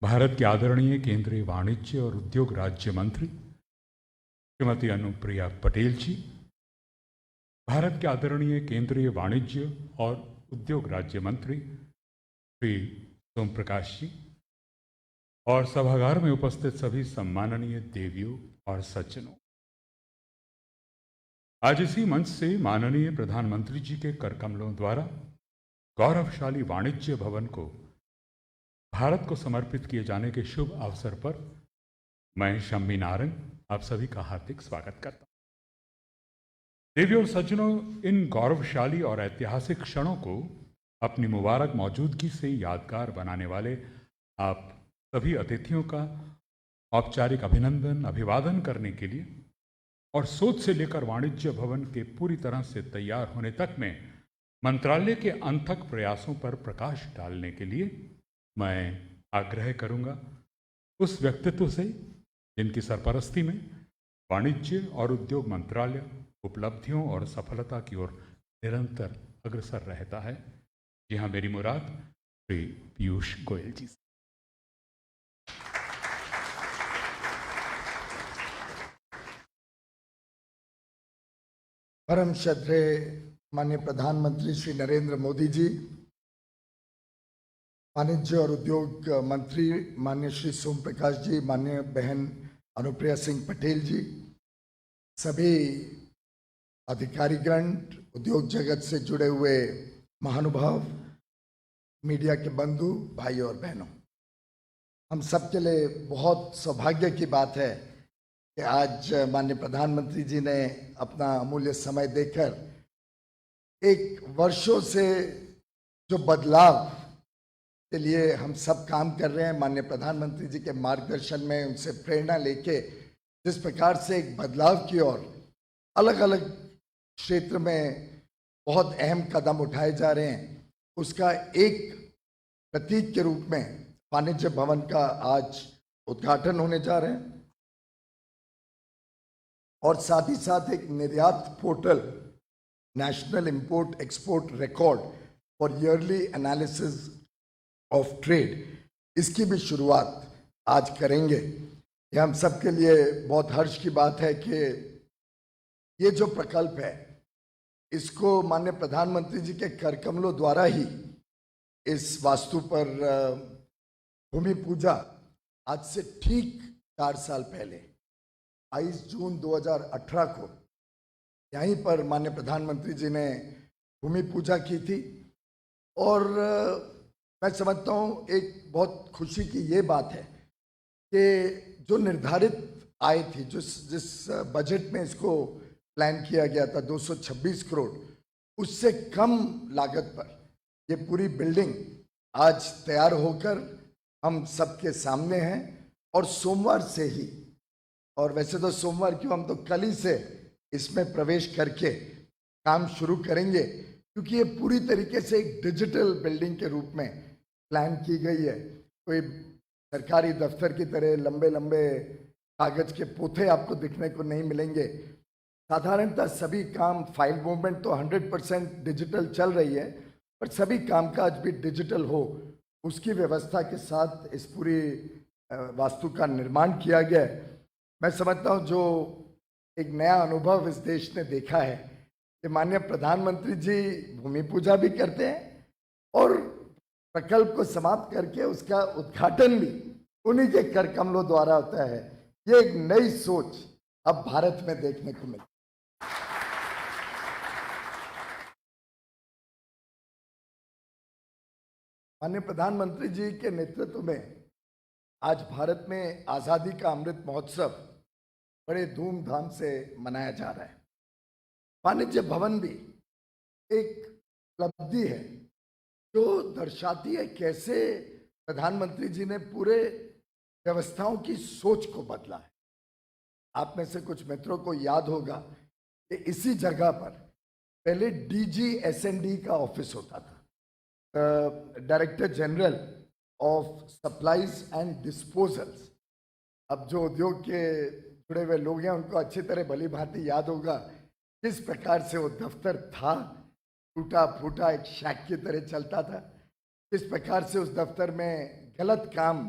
भारत के आदरणीय केंद्रीय वाणिज्य और उद्योग राज्य मंत्री श्रीमती अनुप्रिया पटेल जी, भारत के आदरणीय केंद्रीय वाणिज्य और उद्योग राज्य मंत्री श्री सोम प्रकाश जी और सभागार में उपस्थित सभी सम्माननीय देवियों और सज्जनों, आज इसी मंच से माननीय प्रधानमंत्री जी के कर कमलों द्वारा गौरवशाली वाणिज्य भवन को भारत को समर्पित किए जाने के शुभ अवसर पर मैं शम्मी नारंग आप सभी का हार्दिक स्वागत करता हूं। देवियों और सज्जनों, इन गौरवशाली और ऐतिहासिक क्षणों को अपनी मुबारक मौजूदगी से यादगार बनाने वाले आप सभी अतिथियों का औपचारिक अभिनंदन अभिवादन करने के लिए और सोच से लेकर वाणिज्य भवन के पूरी तरह से तैयार होने तक में मंत्रालय के अनथक प्रयासों पर प्रकाश डालने के लिए मैं आग्रह करूंगा उस व्यक्तित्व से जिनकी सरपरस्ती में वाणिज्य और उद्योग मंत्रालय उपलब्धियों और सफलता की ओर निरंतर अग्रसर रहता है। जी हाँ, मेरी मुराद श्री पीयूष गोयल जी से। परम श्रद्धेय माननीय प्रधानमंत्री श्री नरेंद्र मोदी जी, वाणिज्य और उद्योग मंत्री माननीय श्री सोम प्रकाश जी, माननीय बहन अनुप्रिया सिंह पटेल जी, सभी अधिकारीगण, उद्योग जगत से जुड़े हुए महानुभाव, मीडिया के बंधु भाई और बहनों, हम सबके लिए बहुत सौभाग्य की बात है कि आज माननीय प्रधानमंत्री जी ने अपना अमूल्य समय देकर एक वर्षों से जो बदलाव के लिए हम सब काम कर रहे हैं, माननीय प्रधानमंत्री जी के मार्गदर्शन में उनसे प्रेरणा लेके जिस प्रकार से एक बदलाव की ओर अलग अलग क्षेत्र में बहुत अहम कदम उठाए जा रहे हैं, उसका एक प्रतीक के रूप में वाणिज्य भवन का आज उद्घाटन होने जा रहे हैं और साथ ही साथ एक निर्यात portal national import export record for yearly analysis of trade, इसकी भी शुरुआत आज करेंगे। ये हम सबके लिए बहुत हर्ष की बात है कि ये जो प्रकल्प है इसको माननीय प्रधानमंत्री जी के कर कमलों द्वारा ही इस वास्तु पर भूमि पूजा आज से ठीक 4 साल पहले 22 जून 2018 को यहीं पर माननीय प्रधानमंत्री जी ने भूमि पूजा की थी। और मैं समझता हूँ एक बहुत खुशी की ये बात है कि जो निर्धारित आय थी, जिस बजट में इसको प्लान किया गया था 226 करोड़, उससे कम लागत पर ये पूरी बिल्डिंग आज तैयार होकर हम सबके सामने है और सोमवार से ही, और वैसे तो सोमवार क्यों, हम तो कल ही से इसमें प्रवेश करके काम शुरू करेंगे, क्योंकि ये पूरी तरीके से एक डिजिटल बिल्डिंग के रूप में प्लान की गई है। कोई सरकारी दफ्तर की तरह लंबे लंबे कागज के पोथे आपको दिखने को नहीं मिलेंगे। साधारणतः सभी काम, फाइल मूवमेंट तो 100% डिजिटल चल रही है, पर सभी कामकाज भी डिजिटल हो, उसकी व्यवस्था के साथ इस पूरी वास्तु का निर्माण किया गया है। मैं समझता हूँ जो एक नया अनुभव इस देश ने देखा है कि माननीय प्रधानमंत्री जी भूमि पूजा भी करते हैं और प्रकल्प को समाप्त करके उसका उद्घाटन भी उन्हीं के कर कमलों द्वारा होता है। ये एक नई सोच अब भारत में देखने को मिली। माननीय प्रधानमंत्री जी के नेतृत्व में आज भारत में आजादी का अमृत महोत्सव बड़े धूमधाम से मनाया जा रहा है। वाणिज्य भवन भी एक उपलब्धि है जो दर्शाती है कैसे प्रधानमंत्री जी ने पूरे व्यवस्थाओं की सोच को बदला है। आप में से कुछ मित्रों को याद होगा कि इसी जगह पर पहले DGS&D का ऑफिस होता था, director general of supplies and disposals. अब जो उद्योग के जुड़े हुए लोग हैं उनको अच्छी तरह भली भांति याद होगा किस प्रकार से वो दफ्तर था, टूटा फूटा एक शैक की तरह चलता था, किस प्रकार से उस दफ्तर में गलत काम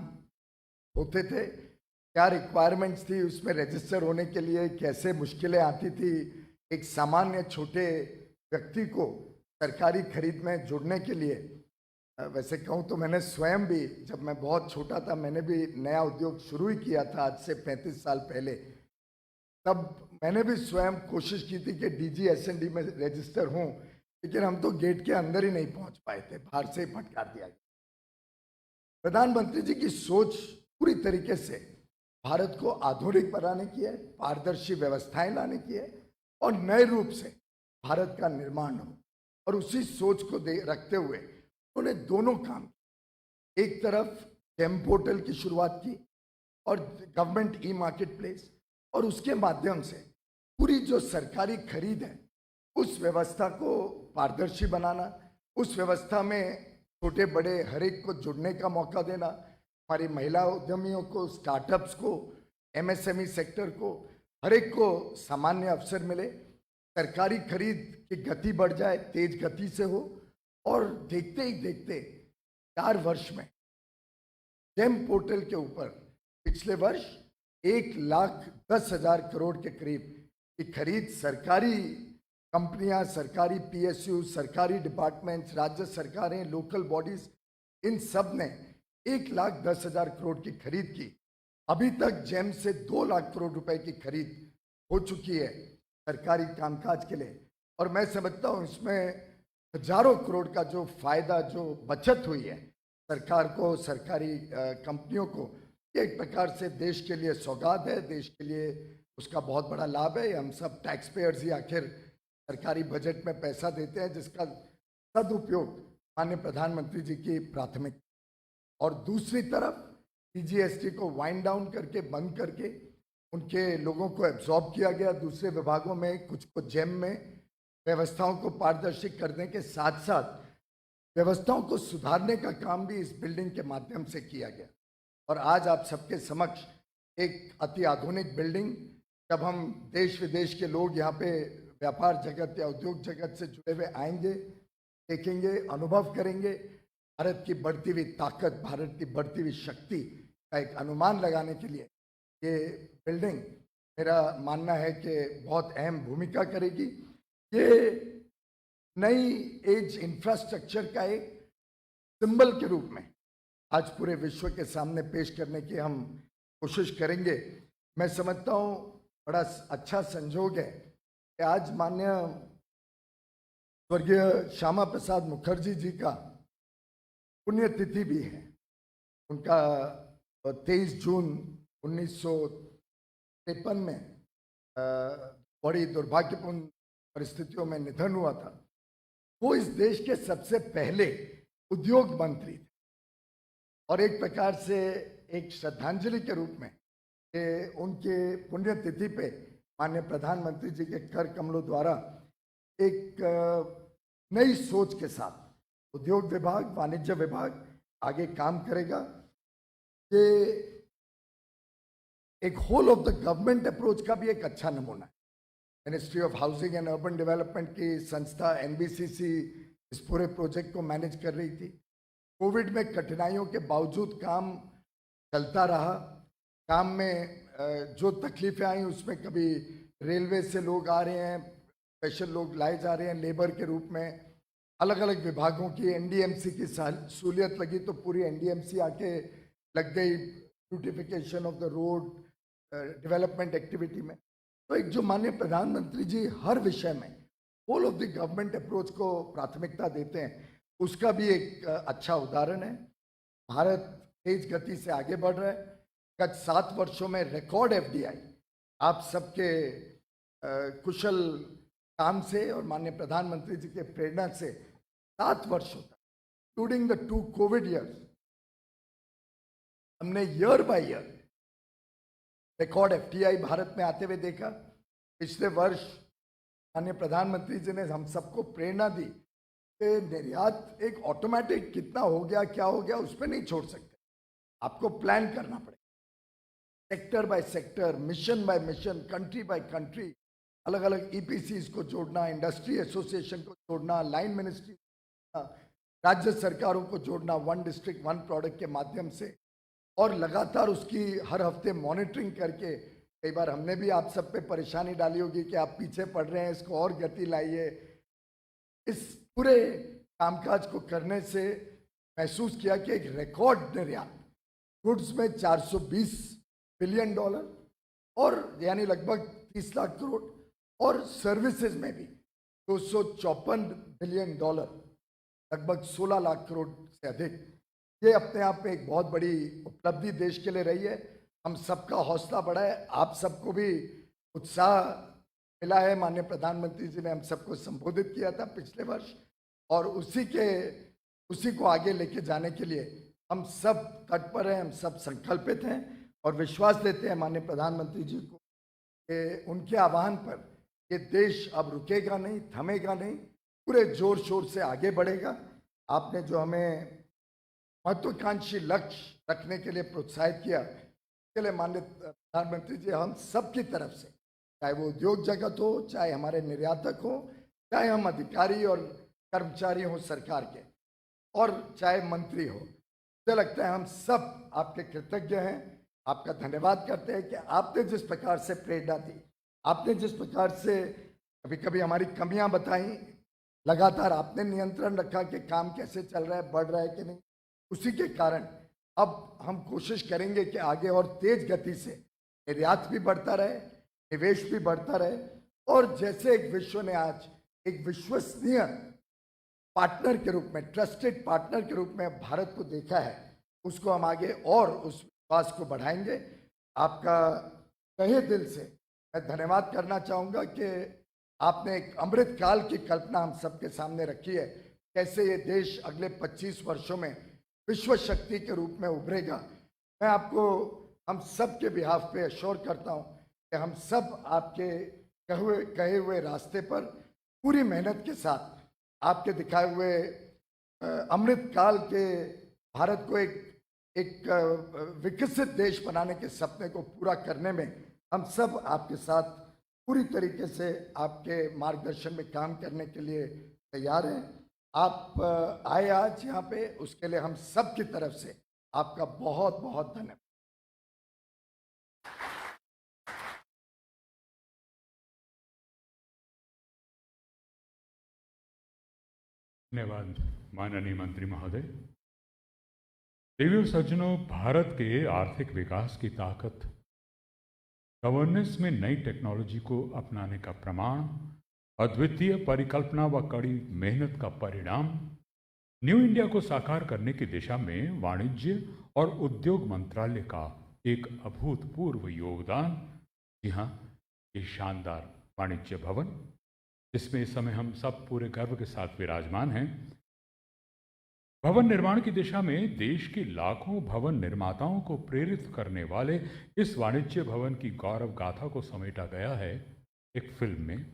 होते थे, क्या रिक्वायरमेंट्स थी उसमें रजिस्टर होने के लिए, कैसे मुश्किलें आती थी एक सामान्य छोटे व्यक्ति को सरकारी खरीद में जुड़ने के लिए। वैसे कहूँ तो मैंने स्वयं भी, जब मैं बहुत छोटा था, मैंने भी नया उद्योग शुरू ही किया था आज से 35 साल पहले। तब मैंने भी स्वयं कोशिश की थी कि DGS&D में रजिस्टर हूँ, लेकिन हम तो गेट के अंदर ही नहीं पहुंच पाए थे, बाहर से ही फटकार दिया गया। प्रधानमंत्री जी की सोच पूरी तरीके से भारत को आधुनिक बनाने की है, पारदर्शी व्यवस्थाएं लाने की है और नए रूप से भारत का निर्माण हो। और उसी सोच को रखते हुए उन्होंने दोनों काम किए। एक तरफ जेम पोर्टल की शुरुआत की और गवर्नमेंट मार्केट प्लेस, और उसके माध्यम से पूरी जो सरकारी खरीद है उस व्यवस्था को पारदर्शी बनाना, उस व्यवस्था में छोटे बड़े हर एक को जुड़ने का मौका देना, हमारी महिला उद्यमियों को, स्टार्टअप्स को, MSME सेक्टर को, हर एक को सामान्य अवसर मिले, सरकारी खरीद की गति बढ़ जाए, तेज गति से हो। और देखते ही देखते 4 वर्ष में जेम पोर्टल के ऊपर पिछले वर्ष 1,10,000 करोड़ के करीब की खरीद सरकारी कंपनियां, सरकारी PSU, सरकारी डिपार्टमेंट्स, राज्य सरकारें, लोकल बॉडीज, इन सब ने 1,10,000 करोड़ की खरीद की। अभी तक जेम से 2 लाख करोड़ रुपए की खरीद हो चुकी है सरकारी कामकाज के लिए। और मैं समझता हूँ इसमें हजारों करोड़ का जो फायदा, जो बचत हुई है सरकार को, सरकारी कंपनियों को, ये एक प्रकार से देश के लिए सौगात है, देश के लिए उसका बहुत बड़ा लाभ है। हम सब टैक्स पेयर्स ही आखिर सरकारी बजट में पैसा देते हैं, जिसका सदुपयोग माननीय प्रधानमंत्री जी की प्राथमिकता। और दूसरी तरफ DGST को वाइंड डाउन करके, बंद करके, उनके लोगों को एब्जॉर्ब किया गया दूसरे विभागों में, कुछ को जेम में। व्यवस्थाओं को पारदर्शी करने के साथ साथ व्यवस्थाओं को सुधारने का काम भी इस बिल्डिंग के माध्यम से किया गया। और आज आप सबके समक्ष एक अति आधुनिक बिल्डिंग, जब हम देश विदेश के लोग यहाँ पे व्यापार जगत या उद्योग जगत से जुड़े हुए आएंगे, देखेंगे, अनुभव करेंगे, भारत की बढ़ती हुई ताकत, भारत की बढ़ती हुई शक्ति का एक अनुमान लगाने के लिए ये बिल्डिंग, मेरा मानना है कि बहुत अहम भूमिका करेगी। ये नई एज इंफ्रास्ट्रक्चर का एक सिंबल के रूप में आज पूरे विश्व के सामने पेश करने की हम कोशिश करेंगे। मैं समझता हूँ बड़ा अच्छा संजोग है कि आज माननीय स्वर्गीय श्यामा प्रसाद मुखर्जी जी का पुण्यतिथि भी है। उनका 23 जून 1953 में बड़ी दुर्भाग्यपूर्ण परिस्थितियों में निधन हुआ था। वो इस देश के सबसे पहले उद्योग मंत्री थे और एक प्रकार से एक श्रद्धांजलि के रूप में उनके पुण्यतिथि पे माननीय प्रधानमंत्री जी के कर कमलों द्वारा एक नई सोच के साथ उद्योग विभाग, वाणिज्य विभाग आगे काम करेगा। ये एक whole of the government approach का भी एक अच्छा नमूना है। Ministry of housing and urban development की संस्था NBCC इस पूरे प्रोजेक्ट को मैनेज कर रही थी। कोविड में कठिनाइयों के बावजूद काम चलता रहा। काम में जो तकलीफें आई उसमें कभी रेलवे से लोग आ रहे हैं, स्पेशल लोग लाए जा रहे हैं लेबर के रूप में, अलग अलग विभागों की NDMC की सहूलियत लगी तो पूरी NDMC आके लग गई beautification of the road, development activity में। तो एक जो माननीय प्रधानमंत्री जी हर विषय में whole of the government approach को प्राथमिकता देते हैं, उसका भी एक अच्छा उदाहरण है। भारत तेज गति से आगे बढ़ रहा है। गत 7 वर्षों में रिकॉर्ड FDI आप सबके कुशल काम से और माननीय प्रधानमंत्री जी के प्रेरणा से 7 वर्षों तक, इंक्लूडिंग द 2 कोविड ईयर्स, हमने year by year record FDI Bharat में आते हुए देखा। पिछले वर्ष माननीय प्रधानमंत्री जी ने हम सबको प्रेरणा दी कि निर्यात एक ऑटोमेटिक कितना हो गया, क्या हो गया, उस पर नहीं छोड़ सकते, आपको प्लान करना पड़ेगा। Sector by sector, mission by mission, country by country, अलग अलग EPCs को जोड़ना, इंडस्ट्री एसोसिएशन को जोड़ना, लाइन मिनिस्ट्री, राज्य सरकारों को जोड़ना, 1 डिस्ट्रिक्ट 1 प्रोडक्ट के माध्यम से और लगातार उसकी हर हफ्ते मॉनिटरिंग करके, कई बार हमने भी आप सब पे परेशानी डाली होगी कि आप पीछे पड़ रहे हैं, इसको और गति लाइए। इस पूरे कामकाज को करने से महसूस किया कि एक रिकॉर्ड निर्यात, गुड्स में 420 बिलियन डॉलर और यानी लगभग 30 लाख करोड़, और सर्विसेज में भी 254 बिलियन डॉलर, लगभग 16 लाख करोड़ से अधिक। ये अपने आप में एक बहुत बड़ी उपलब्धि देश के लिए रही है। हम सबका हौसला बढ़ा है, आप सबको भी उत्साह मिला है। माननीय प्रधानमंत्री जी ने हम सबको संबोधित किया था पिछले वर्ष, और उसी को आगे लेके जाने के लिए हम सब तत्पर हैं, हम सब संकल्पित हैं और विश्वास देते हैं माननीय प्रधानमंत्री जी को कि उनके आह्वान पर ये देश अब रुकेगा नहीं, थमेगा नहीं, पूरे जोर शोर से आगे बढ़ेगा। आपने जो हमें महत्वाकांक्षी लक्ष्य रखने के लिए प्रोत्साहित किया, इसके लिए माननीय प्रधानमंत्री जी हम सब की तरफ से, चाहे वो उद्योग जगत हो, चाहे हमारे निर्यातक हो, चाहे हम अधिकारी और कर्मचारी हो सरकार के, और चाहे मंत्री हो, मुझे लगता है हम सब आपके कृतज्ञ हैं, आपका धन्यवाद करते हैं कि आपने जिस प्रकार से प्रेरणा दी, आपने जिस प्रकार से कभी कभी हमारी कमियां बताई, लगातार आपने नियंत्रण रखा कि काम कैसे चल रहा है, बढ़ रहा है कि नहीं। उसी के कारण अब हम कोशिश करेंगे कि आगे और तेज गति से निर्यात भी बढ़ता रहे, निवेश भी बढ़ता रहे, और जैसे एक विश्व ने आज एक विश्वसनीय पार्टनर के रूप में, ट्रस्टेड पार्टनर के रूप में भारत को देखा है, उसको हम आगे और उस विश्वास को बढ़ाएंगे। आपका तहे दिल से मैं धन्यवाद करना चाहूँगा कि आपने एक अमृत काल की कल्पना हम सबके सामने रखी है, कैसे ये देश अगले 25 वर्षों में विश्व शक्ति के रूप में उभरेगा। मैं आपको हम सब के बिहाफ पे अश्योर करता हूँ कि हम सब आपके कहे हुए रास्ते पर पूरी मेहनत के साथ, आपके दिखाए हुए अमृत काल के भारत को एक विकसित देश बनाने के सपने को पूरा करने में हम सब आपके साथ पूरी तरीके से आपके मार्गदर्शन में काम करने के लिए तैयार हैं। आप आए आज यहाँ पे, उसके लिए हम सब की तरफ से आपका बहुत बहुत धन्यवाद। धन्यवाद माननीय मंत्री महोदय। देवी और सज्जनों, भारत के आर्थिक विकास की ताकत गवर्नेंस में नई टेक्नोलॉजी को अपनाने का प्रमाण, अद्वितीय परिकल्पना व कड़ी मेहनत का परिणाम, न्यू इंडिया को साकार करने की दिशा में वाणिज्य और उद्योग मंत्रालय का एक अभूतपूर्व योगदान। जी हाँ, ये शानदार वाणिज्य भवन, जिसमें इस समय हम सब पूरे गर्व के साथ विराजमान हैं, भवन निर्माण की दिशा में देश की लाखों भवन निर्माताओं को प्रेरित करने वाले इस वाणिज्य भवन की गौरव गाथा को समेटा गया है एक फिल्म में।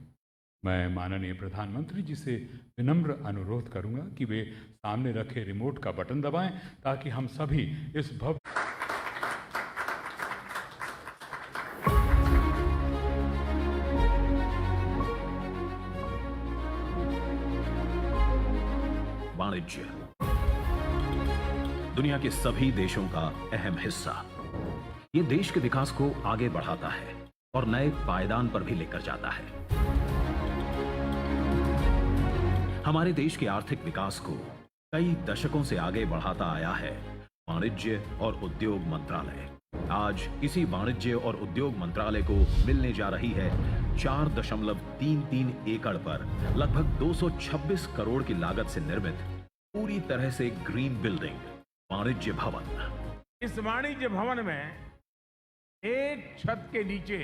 मैं माननीय प्रधानमंत्री जी से विनम्र अनुरोध करूंगा कि वे सामने रखे रिमोट का बटन दबाएं ताकि हम सभी इस भव्य वाणिज्य दुनिया के सभी देशों का अहम हिस्सा। ये देश के विकास को आगे बढ़ाता है और नए पायदान पर भी लेकर जाता है। हमारे देश के आर्थिक विकास को कई दशकों से आगे बढ़ाता आया है वाणिज्य और उद्योग मंत्रालय। आज इसी वाणिज्य और उद्योग मंत्रालय को मिलने जा रही है 4.33 एकड़ पर लगभग 226 करोड़ की लागत से निर्मित पूरी तरह से ग्रीन बिल्डिंग वाणिज्य भवन। इस वाणिज्य भवन में एक छत के नीचे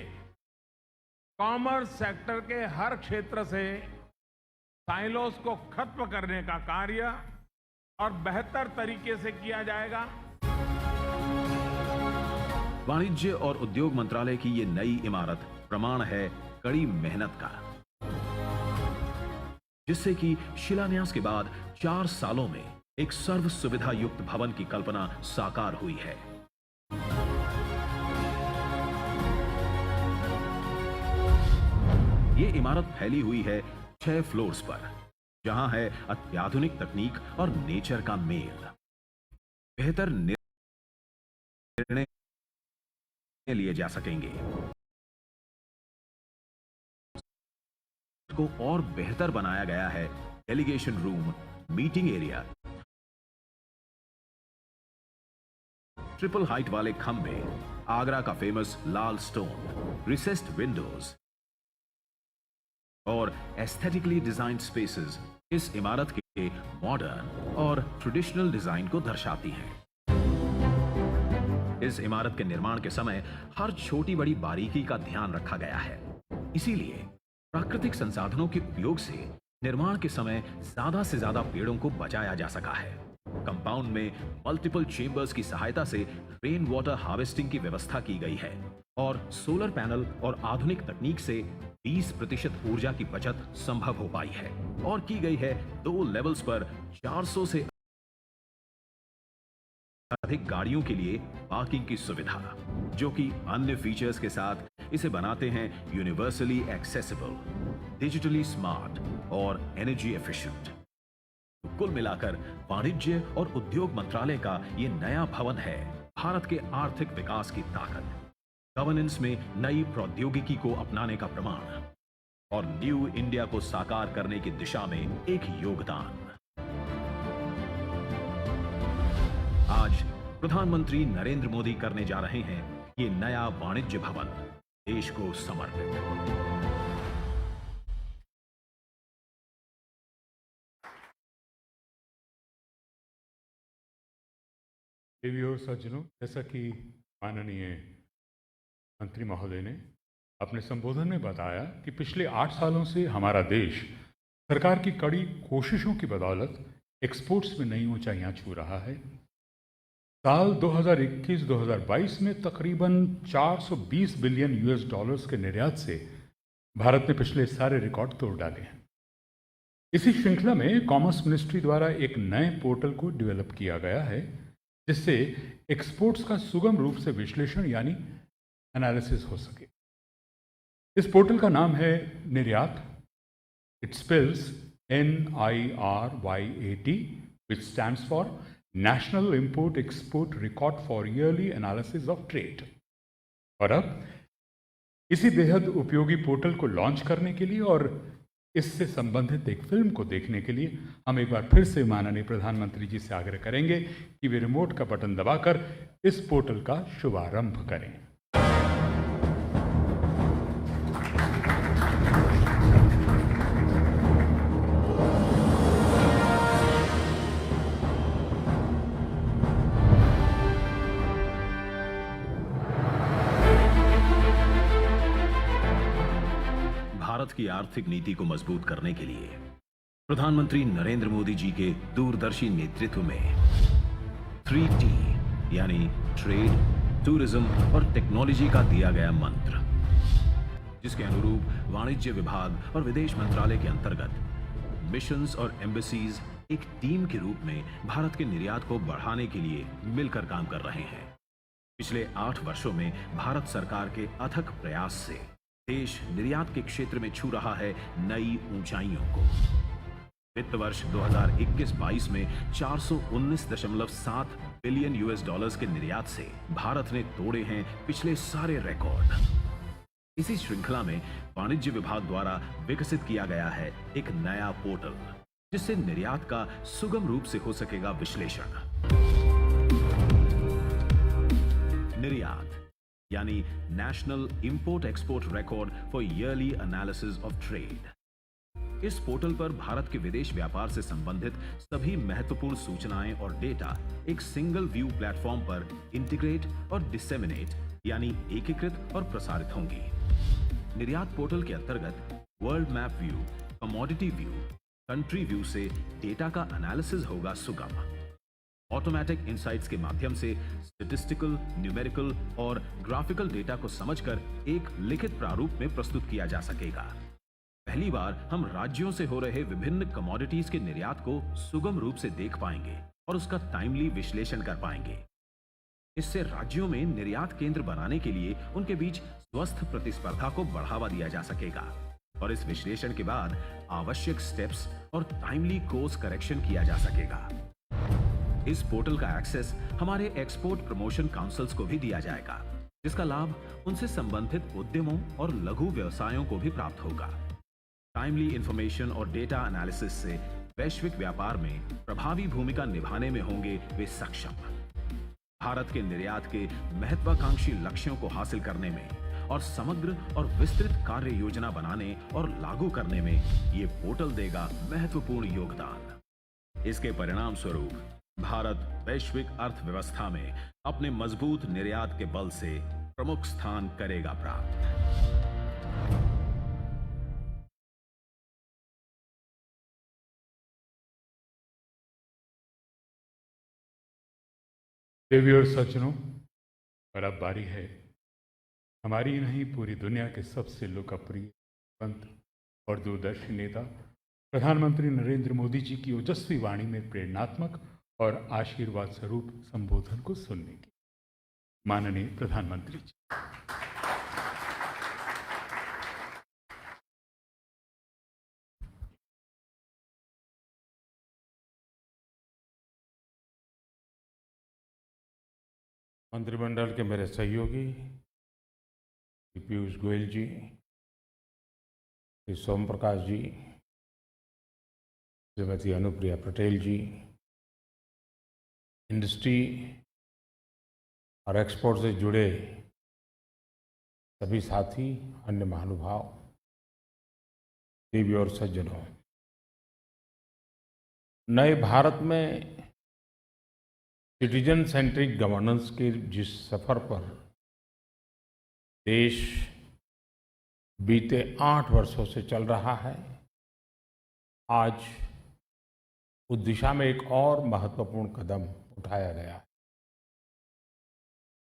कॉमर्स सेक्टर के हर क्षेत्र से साइलोस को खत्म करने का कार्य और बेहतर तरीके से किया जाएगा। वाणिज्य और उद्योग मंत्रालय की ये नई इमारत प्रमाण है कड़ी मेहनत का, जिससे कि शिलान्यास के बाद 4 सालों में एक सर्व सुविधा युक्त भवन की कल्पना साकार हुई है। ये इमारत फैली हुई है 6 फ्लोर्स पर, जहां है अत्याधुनिक तकनीक और नेचर का मेल। बेहतर निर्णय लिए जा सकेंगे। को और बेहतर बनाया गया है delegation room, meeting area, triple height वाले खंबे, आगरा का फेमस लाल स्टोन, रिसेस्ड विंडोज और एस्थेटिकली डिजाइंड स्पेसेस इस इमारत के मॉडर्न और ट्रेडिशनल डिजाइन को दर्शाती हैं। इस इमारत के निर्माण के समय हर छोटी बड़ी बारीकी का ध्यान रखा गया है। इसीलिए प्राकृतिक संसाधनों के उपयोग से निर्माण के समय ज्यादा से ज्यादा पेड़ों को बचाया जा सका है। कंपाउंड में मल्टीपल चेंबर्स की सहायता से रेन वाटर हार्वेस्टिंग की व्यवस्था की गई है और सोलर पैनल और आधुनिक तकनीक से 20% ऊर्जा की बचत संभव हो पाई है और की गई है 2 लेवल्स पर 400 से अधिक गाड़ियों के लिए पार्किंग की सुविधा, जो कि अन्य फीचर्स के साथ इसे बनाते हैं यूनिवर्सली एक्सेसिबल, डिजिटली स्मार्ट और एनर्जी एफिशिएंट। कुल मिलाकर वाणिज्य और उद्योग मंत्रालय का यह नया भवन है भारत के आर्थिक विकास की ताकत, गवर्नेंस में नई प्रौद्योगिकी को अपनाने का प्रमाण और न्यू इंडिया को साकार करने की दिशा में एक योगदान। आज प्रधानमंत्री नरेंद्र मोदी करने जा रहे हैं ये नया वाणिज्य भवन देश को समर्पित। देवी और सज्जनों, जैसा कि माननीय मंत्री महोदय ने अपने संबोधन में बताया कि पिछले 8 सालों से हमारा देश सरकार की कड़ी कोशिशों की बदौलत एक्सपोर्ट्स में नई ऊंचाइयां छू रहा है। साल 2021-2022 में तकरीबन 420 बिलियन यूएस डॉलर्स के निर्यात से भारत ने पिछले सारे रिकॉर्ड तोड़ डाले हैं। इसी श्रृंखला में कॉमर्स मिनिस्ट्री द्वारा एक नए पोर्टल को डेवलप किया गया है जिससे एक्सपोर्ट्स का सुगम रूप से विश्लेषण यानी एनालिसिस हो सके। इस पोर्टल का नाम है निर्यात। It spells NIRYAT, which stands for National Import Export Record for Yearly Analysis of Trade। और अब इसी बेहद उपयोगी पोर्टल को लॉन्च करने के लिए और इससे संबंधित एक फिल्म को देखने के लिए हम एक बार फिर से माननीय प्रधानमंत्री जी से आग्रह करेंगे कि वे रिमोट का बटन दबाकर इस पोर्टल का शुभारंभ करें। भारत की आर्थिक नीति को मजबूत करने के लिए प्रधानमंत्री नरेंद्र मोदी जी के दूरदर्शी नेतृत्व में 3T यानी ट्रेड, टूरिज्म और टेक्नोलॉजी का दिया गया मंत्र, जिसके अनुरूप वाणिज्य विभाग और विदेश मंत्रालय के अंतर्गत मिशंस और एम्बेसीज एक टीम के रूप में भारत के निर्यात को बढ़ाने के लिए मिलकर काम कर रहे हैं। पिछले 8 वर्षों में भारत सरकार के अथक प्रयास से देश निर्यात के क्षेत्र में छू रहा है नई ऊंचाइयों को। वित्त वर्ष 2021-22 में 419.7 बिलियन यूएस डॉलर्स के निर्यात से भारत ने तोड़े हैं पिछले सारे रिकॉर्ड। इसी श्रृंखला में वाणिज्य विभाग द्वारा विकसित किया गया है एक नया पोर्टल, जिससे निर्यात का सुगम रूप से हो सकेगा विश्लेषण। निर्यात यानी national import export record for yearly analysis of trade. इस पोर्टल पर भारत के विदेश व्यापार से संबंधित सभी महत्वपूर्ण सूचनाएं और डेटा एक सिंगल व्यू प्लेटफॉर्म पर इंटीग्रेट और डिसेमिनेट यानी एकीकृत और प्रसारित होंगी। निर्यात पोर्टल के अंतर्गत world map view, commodity view, country view से डेटा का एनालिसिस होगा सुगम। ऑटोमेटिक इनसाइट्स के माध्यम से स्टैटिस्टिकल, न्यूमेरिकल और ग्राफिकल डेटा को समझकर एक लिखित प्रारूप में प्रस्तुत किया जा सकेगा। पहली बार हम राज्यों से हो रहे विभिन्न कमोडिटीज के निर्यात को सुगम रूप से देख पाएंगे और उसका टाइमली विश्लेषण कर पाएंगे। इससे राज्यों में निर्यात केंद्र बनाने के लिए उनके बीच स्वस्थ प्रतिस्पर्धा को बढ़ावा दिया जा सकेगा और इस विश्लेषण के बाद आवश्यक स्टेप्स और टाइमली कोर्स करेक्शन किया जा सकेगा। इस पोर्टल का एक्सेस हमारे एक्सपोर्ट प्रमोशन काउंसिल्स को भी दिया जाएगा, जिसका लाभ उनसे संबंधित उद्यमों और लघु व्यवसायों को भी प्राप्त होगा। टाइमली इंफॉर्मेशन और डेटा एनालिसिस से वैश्विक व्यापार में प्रभावी भूमिका निभाने में होंगे वे सक्षम। भारत के निर्यात के महत्वाकांक्षी लक्ष्यों को हासिल करने में और समग्र और विस्तृत कार्य योजना बनाने और लागू करने में ये पोर्टल देगा महत्वपूर्ण योगदान। इसके परिणाम स्वरूप भारत वैश्विक अर्थव्यवस्था में अपने मजबूत निर्यात के बल से प्रमुख स्थान करेगा प्राप्त। देवी और सज्जनों, और अब बारी है हमारी ही नहीं पूरी दुनिया के सबसे लोकप्रिय संत और दूरदर्शी नेता प्रधानमंत्री नरेंद्र मोदी जी की ओजस्वी वाणी में प्रेरणात्मक और आशीर्वाद स्वरूप संबोधन को सुनने की। माननीय प्रधानमंत्री जी। मंत्रिमंडल के मेरे सहयोगी श्री पीयूष गोयल जी, श्री सोम प्रकाश जी, श्रीमती अनुप्रिया पटेल जी, इंडस्ट्री और एक्सपोर्ट से जुड़े सभी साथी, अन्य महानुभाव, देवी और सज्जनों, नए भारत में सिटीजन सेंट्रिक गवर्नेंस के जिस सफर पर देश बीते 8 वर्षों से चल रहा है, आज उस दिशा में एक और महत्वपूर्ण कदम उठाया गया है।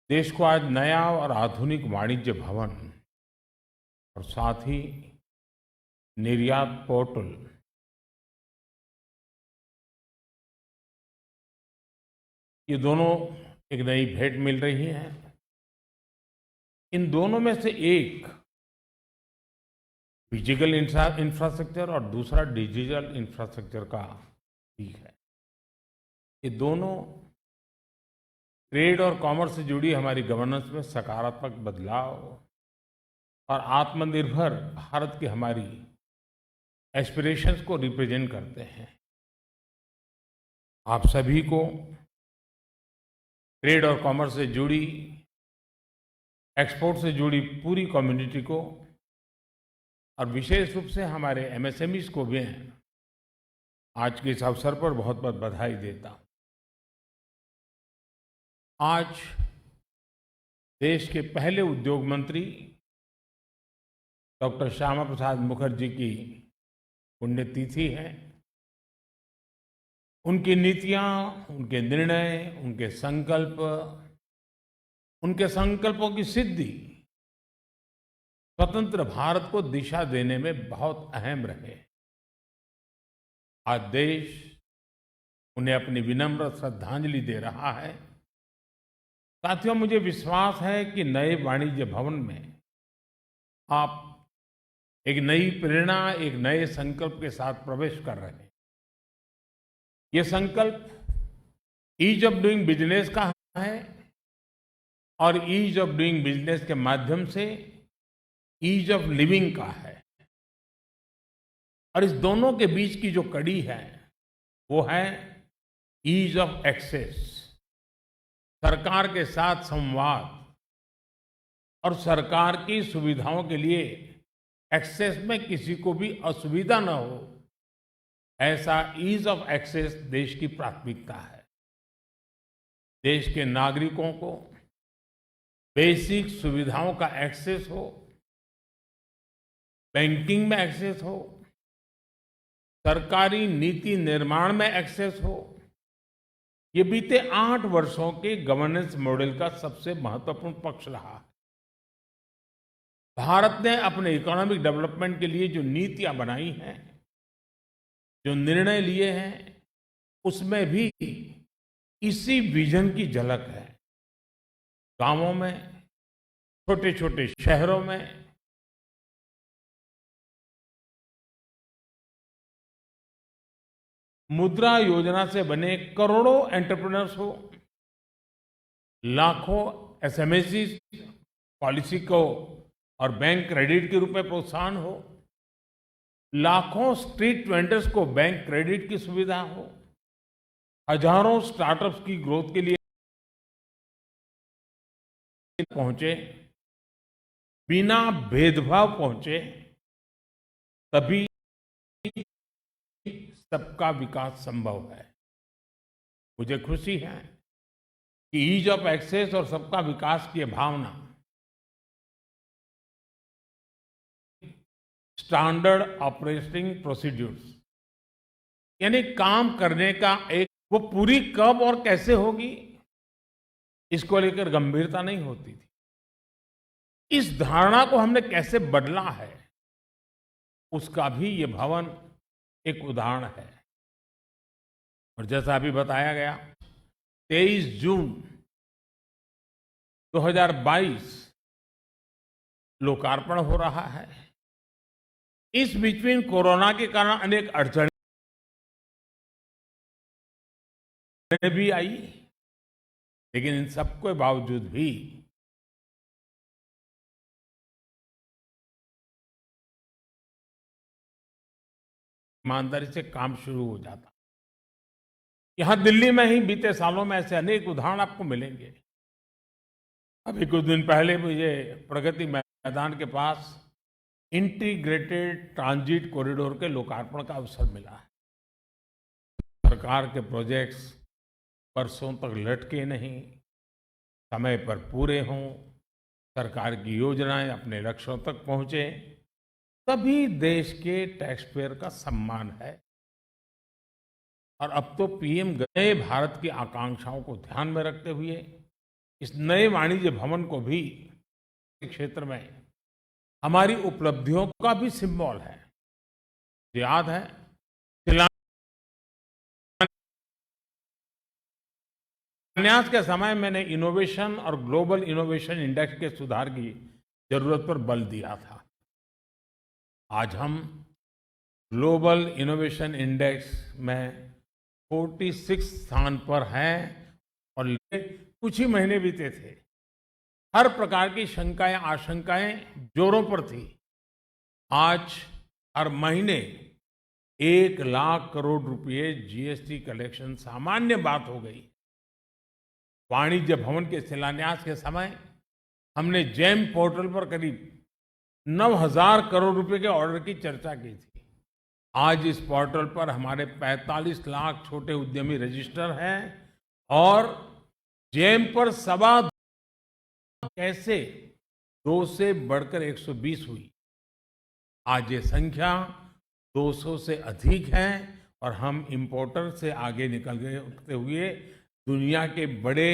देश को आज नया और आधुनिक वाणिज्य भवन और साथ ही निर्यात पोर्टल, ये दोनों एक नई भेंट मिल रही है। इन दोनों में से एक फिजिकल इंफ्रास्ट्रक्चर और दूसरा डिजिटल इंफ्रास्ट्रक्चर का भी है। ये दोनों ट्रेड और कॉमर्स से जुड़ी हमारी गवर्नेंस में सकारात्मक बदलाव और आत्मनिर्भर भारत की हमारी एस्पिरेशंस को रिप्रेजेंट करते हैं। आप सभी को, ट्रेड और कॉमर्स से जुड़ी, एक्सपोर्ट से जुड़ी पूरी कम्युनिटी को और विशेष रूप से हमारे एमएसएमईज को भी आज के इस अवसर पर बहुत बहुत बधाई देता हूं। आज देश के पहले उद्योग मंत्री डॉक्टर श्यामा प्रसाद मुखर्जी की पुण्यतिथि है। उनकी नीतियां, उनके निर्णय, उनके संकल्पों की सिद्धि स्वतंत्र भारत को दिशा देने में बहुत अहम रहे। आज देश उन्हें अपनी विनम्र श्रद्धांजलि दे रहा है। साथियों, मुझे विश्वास है कि नए वाणिज्य भवन में आप एक नई प्रेरणा, एक नए संकल्प के साथ प्रवेश कर रहे हैं। ये संकल्प ईज ऑफ डूइंग बिजनेस का है और ईज ऑफ डूइंग बिजनेस के माध्यम से ईज ऑफ लिविंग का है। और इस दोनों के बीच की जो कड़ी है वो है ईज ऑफ एक्सेस, सरकार के साथ संवाद और सरकार की सुविधाओं के लिए एक्सेस में किसी को भी असुविधा न हो, ऐसा ईज ऑफ एक्सेस देश की प्राथमिकता है। देश के नागरिकों को बेसिक सुविधाओं का एक्सेस हो, बैंकिंग में एक्सेस हो, सरकारी नीति निर्माण में एक्सेस हो। ये बीते 8 वर्षों के गवर्नेंस मॉडल का सबसे महत्वपूर्ण पक्ष रहा है। भारत ने अपने इकोनॉमिक डेवलपमेंट के लिए जो नीतियां बनाई हैं, जो निर्णय लिए हैं, उसमें भी इसी विजन की झलक है। गांवों में, छोटे छोटे शहरों में मुद्रा योजना से बने करोड़ों एंटरप्रेन्योर्स हो, लाखों एसएमएसी पॉलिसी को और बैंक क्रेडिट के रूप में प्रोत्साहन हो, लाखों स्ट्रीट वेंडर्स को बैंक क्रेडिट की सुविधा हो, हजारों स्टार्टअप्स की ग्रोथ के लिए पहुंचे, बिना भेदभाव पहुंचे, तभी सबका विकास संभव है। मुझे खुशी है कि ईज ऑफ एक्सेस और सबका विकास की भावना स्टैंडर्ड ऑपरेटिंग प्रोसीड्यूर्स यानी काम करने का एक वो पूरी कब और कैसे होगी इसको लेकर गंभीरता नहीं होती थी। इस धारणा को हमने कैसे बदला है उसका भी ये भवन एक उदाहरण है। और जैसा अभी बताया गया 23 जून 2022 लोकार्पण हो रहा है। इस बीच में कोरोना के कारण अनेक अड़चनें भी आई, लेकिन इन सबके बावजूद भी ईमानदारी से काम शुरू हो जाता। यहां दिल्ली में ही बीते सालों में ऐसे अनेक उदाहरण आपको मिलेंगे। अभी कुछ दिन पहले मुझे प्रगति मैदान के पास इंटीग्रेटेड ट्रांजिट कॉरिडोर के लोकार्पण का अवसर मिला है। सरकार के प्रोजेक्ट्स बरसों तक लटके नहीं, समय पर पूरे हों, सरकार की योजनाएं अपने लक्ष्यों तक पहुंचे, तभी देश के टैक्स पेयर का सम्मान है। और अब तो पीएम नए भारत की आकांक्षाओं को ध्यान में रखते हुए इस नए वाणिज्य भवन को भी क्षेत्र में हमारी उपलब्धियों का भी सिंबल है। मुझे याद है शिलान्यास के समय मैंने इनोवेशन और ग्लोबल इनोवेशन इंडेक्स के सुधार की जरूरत पर बल दिया था। आज हम ग्लोबल इनोवेशन इंडेक्स में 46 स्थान पर हैं और कुछ ही महीने बीते थे। हर प्रकार की शंकाएं आशंकाएं जोरों पर थी। आज हर महीने 1 लाख करोड़ रुपए जीएसटी कलेक्शन सामान्य बात हो गई। वाणिज्य भवन के शिलान्यास के समय हमने जेम पोर्टल पर करीब 9,000 करोड़ रुपए के ऑर्डर की चर्चा की थी। आज इस पोर्टल पर हमारे 45 लाख छोटे उद्यमी रजिस्टर हैं और जेम पर सवा कैसे 2 से बढ़कर 120 हुई। आज ये संख्या 200 से अधिक है और हम इंपोर्टर से आगे निकलते हुए दुनिया के बड़े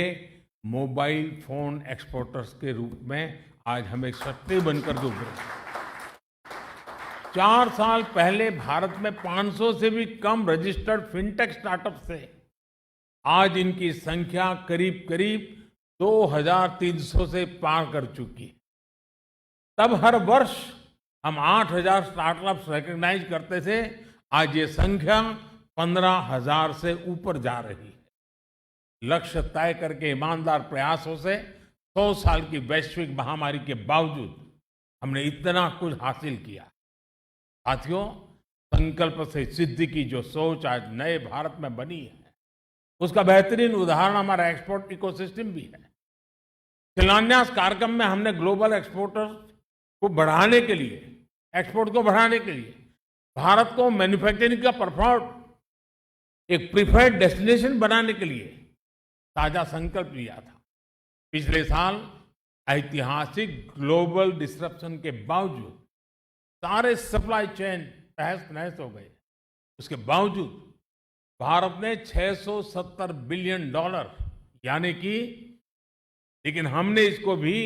मोबाइल फोन एक्सपोर्टर्स के रूप में आज हम एक शक्ति बनकर उभरे। 4 साल पहले भारत में 500 से भी कम रजिस्टर्ड फिनटेक स्टार्टअप थे। आज इनकी संख्या करीब करीब 2,300 से पार कर चुकी है। तब हर वर्ष हम 8,000 स्टार्टअप्स रिकॉग्नाइज करते थे। आज ये संख्या 15,000 से ऊपर जा रही है। लक्ष्य तय करके ईमानदार प्रयासों से 100 साल की वैश्विक महामारी के बावजूद हमने इतना कुछ हासिल किया। साथियों, संकल्प से सिद्धि की जो सोच आज नए भारत में बनी है उसका बेहतरीन उदाहरण हमारा एक्सपोर्ट इकोसिस्टम भी है। शिलान्यास कार्यक्रम में हमने ग्लोबल एक्सपोर्टर्स को बढ़ाने के लिए, एक्सपोर्ट को बढ़ाने के लिए भारत को मैन्युफैक्चरिंग का परफॉर्म एक प्रीफर्ड डेस्टिनेशन बनाने के लिए ताजा संकल्प लिया था। पिछले साल ऐतिहासिक ग्लोबल डिसरप्शन के बावजूद सारे सप्लाई चेन तहस नहस हो गए। उसके बावजूद भारत ने $670 बिलियन यानी कि, लेकिन हमने इसको भी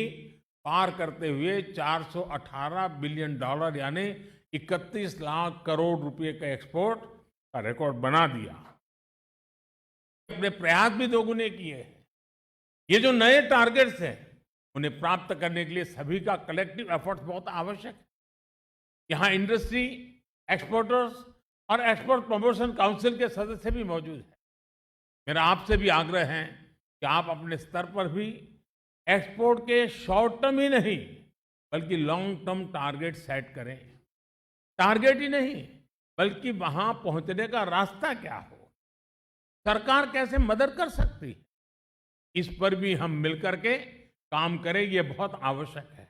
पार करते हुए $418 बिलियन यानी 31 लाख करोड़ रुपए का एक्सपोर्ट का रिकॉर्ड बना दिया। अपने प्रयास भी दोगुने किए हैं। ये जो नए टारगेट्स हैं उन्हें प्राप्त करने के लिए सभी का कलेक्टिव एफर्ट्स बहुत आवश्यक है। यहाँ इंडस्ट्री, एक्सपोर्टर्स और एक्सपोर्ट प्रमोशन काउंसिल के सदस्य भी मौजूद हैं। मेरा आपसे भी आग्रह है कि आप अपने स्तर पर भी एक्सपोर्ट के शॉर्ट टर्म ही नहीं बल्कि लॉन्ग टर्म टारगेट सेट करें। टारगेट ही नहीं बल्कि वहां पहुंचने का रास्ता क्या हो, सरकार कैसे मदद कर सकती है, इस पर भी हम मिलकर के काम करें, ये बहुत आवश्यक है।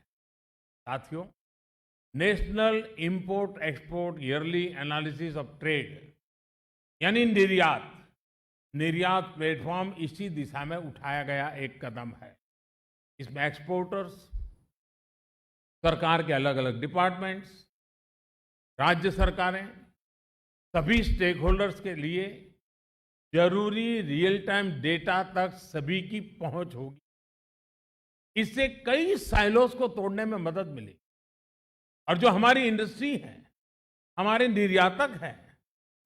साथियों, national import export yearly analysis of trade यानी निर्यात प्लेटफॉर्म इसी दिशा में उठाया गया एक कदम है। इसमें एक्सपोर्टर्स, सरकार के अलग अलग डिपार्टमेंट्स, राज्य सरकारें, सभी स्टेक होल्डर्स के लिए जरूरी रियल टाइम डेटा तक सभी की पहुंच होगी। इससे कई साइलोस को तोड़ने में मदद मिलेगी और जो हमारी इंडस्ट्री है, हमारे निर्यातक हैं,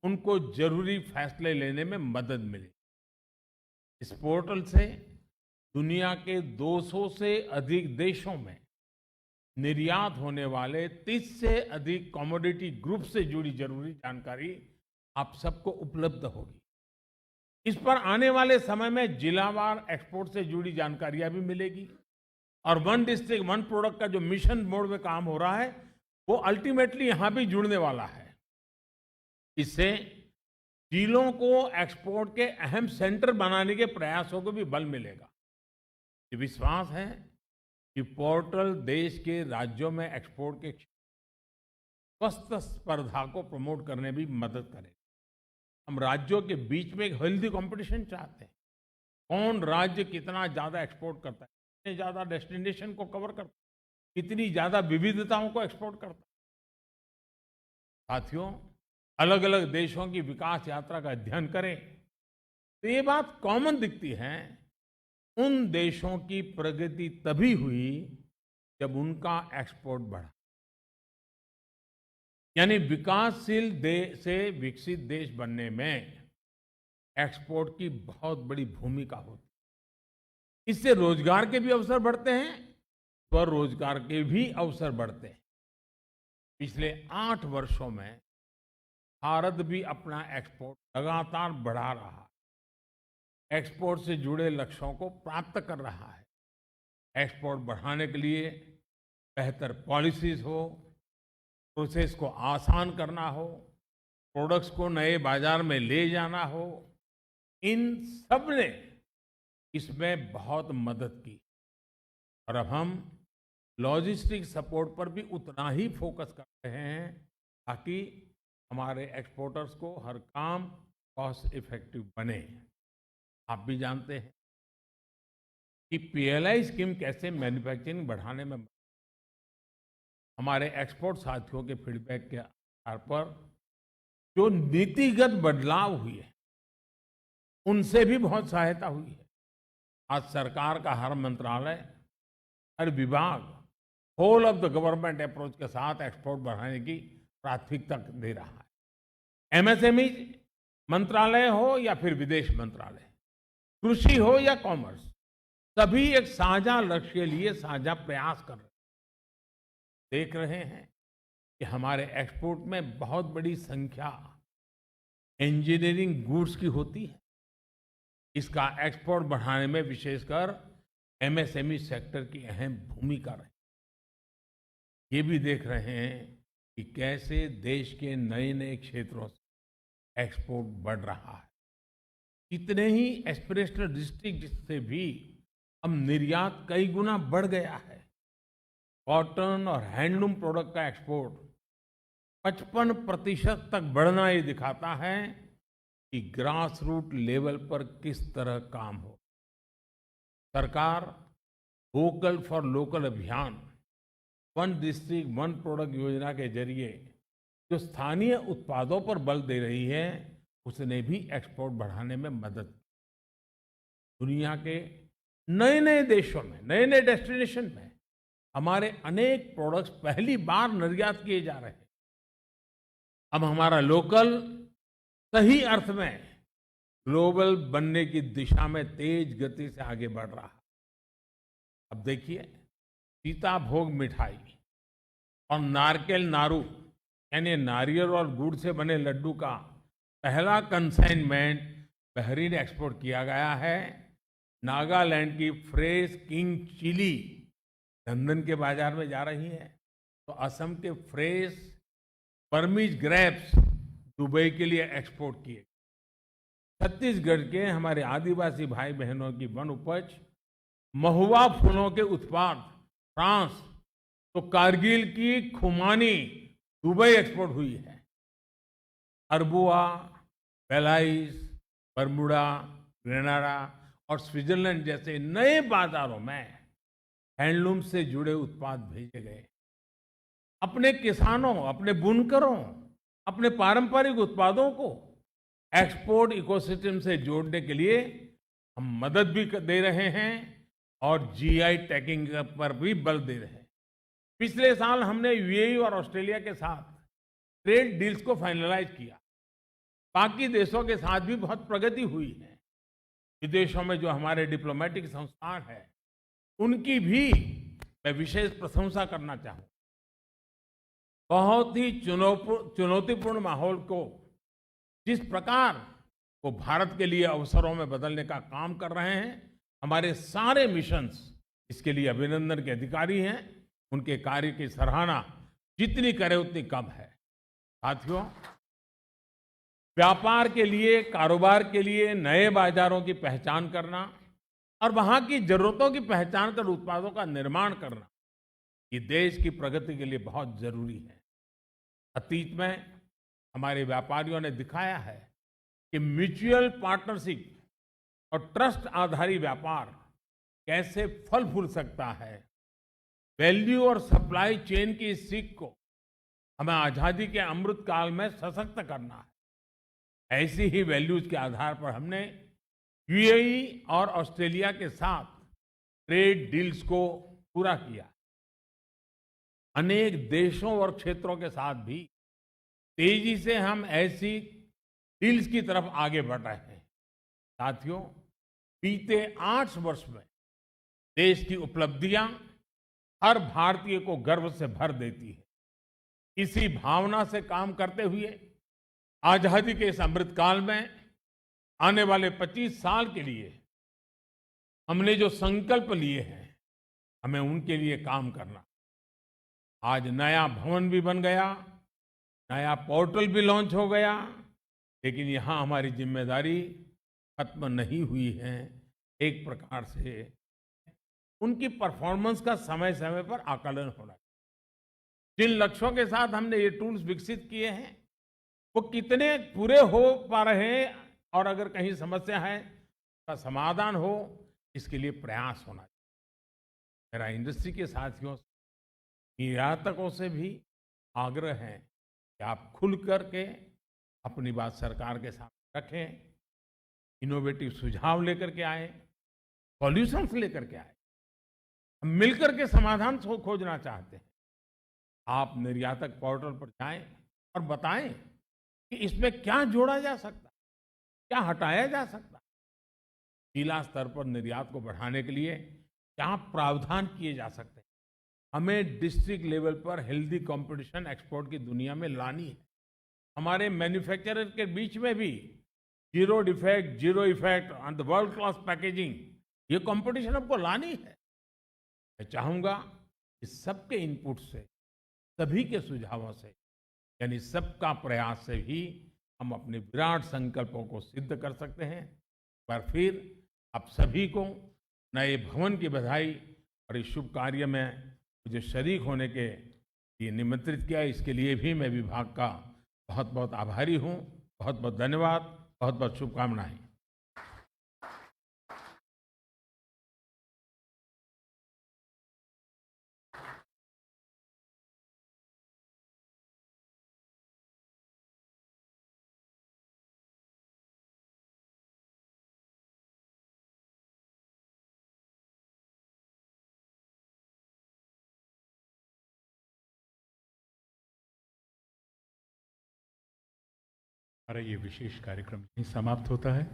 उनको जरूरी फैसले लेने में मदद मिलेगी। इस पोर्टल से दुनिया के 200 से अधिक देशों में निर्यात होने वाले 30 से अधिक कमोडिटी ग्रुप से जुड़ी जरूरी जानकारी आप सबको उपलब्ध होगी। इस पर आने वाले समय में जिलावार एक्सपोर्ट से जुड़ी जानकारियां भी मिलेगी और वन डिस्ट्रिक्ट वन प्रोडक्ट का जो मिशन मोड में काम हो रहा है वो अल्टीमेटली यहां भी जुड़ने वाला है। इससे जिलों को एक्सपोर्ट के अहम सेंटर बनाने के प्रयासों को भी बल मिलेगा। ये विश्वास है कि पोर्टल देश के राज्यों में एक्सपोर्ट के स्वस्थ स्पर्धा को प्रमोट करने में भी मदद करेगा। हम राज्यों के बीच में एक हेल्दी कंपटीशन चाहते हैं। कौन राज्य कितना ज्यादा एक्सपोर्ट करता है, कितने ज्यादा डेस्टिनेशन को कवर करता है, कितनी ज्यादा विविधताओं को एक्सपोर्ट करता है। साथियों, अलग अलग देशों की विकास यात्रा का अध्ययन करें तो ये बात कॉमन दिखती है। उन देशों की प्रगति तभी हुई जब उनका एक्सपोर्ट बढ़ा। यानी विकासशील देश से विकसित देश बनने में एक्सपोर्ट की बहुत बड़ी भूमिका होती है। इससे रोजगार के भी अवसर बढ़ते हैं, स्वरोजगार के भी अवसर बढ़ते हैं। पिछले 8 वर्षों में भारत भी अपना एक्सपोर्ट लगातार बढ़ा रहा है, एक्सपोर्ट से जुड़े लक्ष्यों को प्राप्त कर रहा है। एक्सपोर्ट बढ़ाने के लिए बेहतर पॉलिसीज हो, प्रोसेस को आसान करना हो, प्रोडक्ट्स को नए बाजार में ले जाना हो, इन सब ने इसमें बहुत मदद की। और अब हम लॉजिस्टिक सपोर्ट पर भी उतना ही फोकस कर रहे हैं ताकि हमारे एक्सपोर्टर्स को हर काम कॉस्ट इफेक्टिव बने। आप भी जानते हैं कि पीएलआई स्कीम कैसे मैन्युफैक्चरिंग बढ़ाने में, हमारे एक्सपोर्ट साथियों के फीडबैक के आधार पर जो नीतिगत बदलाव हुए उनसे भी बहुत सहायता हुई है। आज सरकार का हर मंत्रालय, हर विभाग whole of the government approach के साथ एक्सपोर्ट बढ़ाने की प्राथमिकता दे रहा है। एमएसएमई मंत्रालय हो या फिर विदेश मंत्रालय, कृषि हो या कॉमर्स, सभी एक साझा लक्ष्य के लिए साझा प्रयास कर रहे हैं। देख रहे हैं कि हमारे एक्सपोर्ट में बहुत बड़ी संख्या इंजीनियरिंग गुड्स की होती है। इसका एक्सपोर्ट बढ़ाने में विशेषकर एमएसएमई सेक्टर की अहम भूमिका रही। ये भी देख रहे हैं कि कैसे देश के नए नए क्षेत्रों से एक्सपोर्ट बढ़ रहा है। कितने ही एस्पिरेशनल डिस्ट्रिक्ट से भी अब निर्यात कई गुना बढ़ गया है। कॉटन और हैंडलूम प्रोडक्ट का एक्सपोर्ट 55% तक बढ़ना ये दिखाता है कि ग्रास रूट लेवल पर किस तरह काम हो। सरकार वोकल फॉर लोकल अभियान, वन डिस्ट्रिक्ट वन प्रोडक्ट योजना के जरिए जो स्थानीय उत्पादों पर बल दे रही है, उसने भी एक्सपोर्ट बढ़ाने में मदद की। दुनिया के नए नए देशों में, नए नए डेस्टिनेशन में हमारे अनेक प्रोडक्ट्स पहली बार निर्यात किए जा रहे हैं। अब हमारा लोकल सही अर्थ में ग्लोबल बनने की दिशा में तेज गति से आगे बढ़ रहा है। अब देखिए, सीताभोग मिठाई और नारकेल नारू यानी नारियल और गुड़ से बने लड्डू का पहला कंसाइनमेंट बहरीन एक्सपोर्ट किया गया है। नागालैंड की फ्रेश किंग चिली लंदन के बाजार में जा रही है, तो असम के फ्रेश बर्मीज ग्रेप्स दुबई के लिए एक्सपोर्ट किए। छत्तीसगढ़ के हमारे आदिवासी भाई बहनों की वन उपज महुआ फूलों के उत्पाद फ्रांस, तो कारगिल की खुमानी दुबई एक्सपोर्ट हुई है। अरबुआ, बेलाइस, बरमुडा, ग्रेनाडा और स्विट्जरलैंड जैसे नए बाजारों में हैंडलूम से जुड़े उत्पाद भेजे गए। अपने किसानों, अपने बुनकरों, अपने पारंपरिक उत्पादों को एक्सपोर्ट इकोसिस्टम से जोड़ने के लिए हम मदद भी दे रहे हैं और जीआई टैगिंग पर भी बल दे रहे हैं। पिछले साल हमने यूएई और ऑस्ट्रेलिया के साथ ट्रेड डील्स को फाइनलाइज किया। बाकी देशों के साथ भी बहुत प्रगति हुई है। विदेशों में जो हमारे डिप्लोमेटिक संस्थान है, उनकी भी मैं विशेष प्रशंसा करना चाहूँ। बहुत ही चुनौतीपूर्ण माहौल को जिस प्रकार वो भारत के लिए अवसरों में बदलने का काम कर रहे हैं, हमारे सारे मिशंस इसके लिए अभिनंदन के अधिकारी हैं। उनके कार्य की सराहना जितनी करें उतनी कम है। साथियों, व्यापार के लिए, कारोबार के लिए नए बाजारों की पहचान करना और वहां की जरूरतों की पहचान कर उत्पादों का निर्माण करना, ये देश की प्रगति के लिए बहुत जरूरी है। अतीत में हमारे व्यापारियों ने दिखाया है कि म्यूचुअल पार्टनरशिप और ट्रस्ट आधारित व्यापार कैसे फल फूल सकता है। वैल्यू और सप्लाई चेन की इस सीख को हमें आजादी के अमृत काल में सशक्त करना है। ऐसी ही वैल्यूज के आधार पर हमने यूएई और ऑस्ट्रेलिया के साथ ट्रेड डील्स को पूरा किया। अनेक देशों और क्षेत्रों के साथ भी तेजी से हम ऐसी डील्स की तरफ आगे बढ़ रहे हैं। साथियों, बीते 8 वर्ष में देश की उपलब्धियां हर भारतीय को गर्व से भर देती है। इसी भावना से काम करते हुए आजादी के इस अमृत काल में आने वाले 25 साल के लिए हमने जो संकल्प लिए हैं, हमें उनके लिए काम करना। आज नया भवन भी बन गया, नया पोर्टल भी लॉन्च हो गया, लेकिन यहां हमारी जिम्मेदारी खत्म नहीं हुई है। एक प्रकार से उनकी परफॉर्मेंस का समय समय पर आकलन होना। जिन लक्ष्यों के साथ हमने ये टूल्स विकसित किए हैं, वो कितने पूरे हो पा रहे हैं और अगर कहीं समस्या है का समाधान हो, इसके लिए प्रयास होना चाहिए। मेरा इंडस्ट्री के साथियों, निर्यातकों से भी आग्रह है कि आप खुल करके अपनी बात सरकार के साथ रखें, इनोवेटिव सुझाव लेकर के आए, सॉल्यूशंस लेकर के आए। हम मिलकर के समाधान खोजना चाहते हैं। आप निर्यातक पोर्टल पर जाएं और बताएं कि इसमें क्या जोड़ा जा सकता, क्या हटाया जा सकता, जिला स्तर पर निर्यात को बढ़ाने के लिए क्या प्रावधान किए जा सकते हैं। हमें डिस्ट्रिक्ट लेवल पर हेल्दी कंपटीशन एक्सपोर्ट की दुनिया में लानी है। हमारे मैन्युफैक्चरर के बीच में भी zero defect, zero effect on the world class packaging, ये कंपटीशन हमको लानी है। मैं चाहूंगा कि सबके इनपुट से, सभी के सुझावों से, यानी सबका प्रयास से ही हम अपने विराट संकल्पों को सिद्ध कर सकते हैं। पर फिर आप सभी को नए भवन की बधाई और इस शुभ कार्य में मुझे शरीक होने के लिए निमंत्रित किया, इसके लिए भी मैं विभाग का बहुत बहुत आभारी हूँ। बहुत बहुत धन्यवाद, बहुत बहुत शुभकामनाएं। हमारा ये विशेष कार्यक्रम यहीं समाप्त होता है।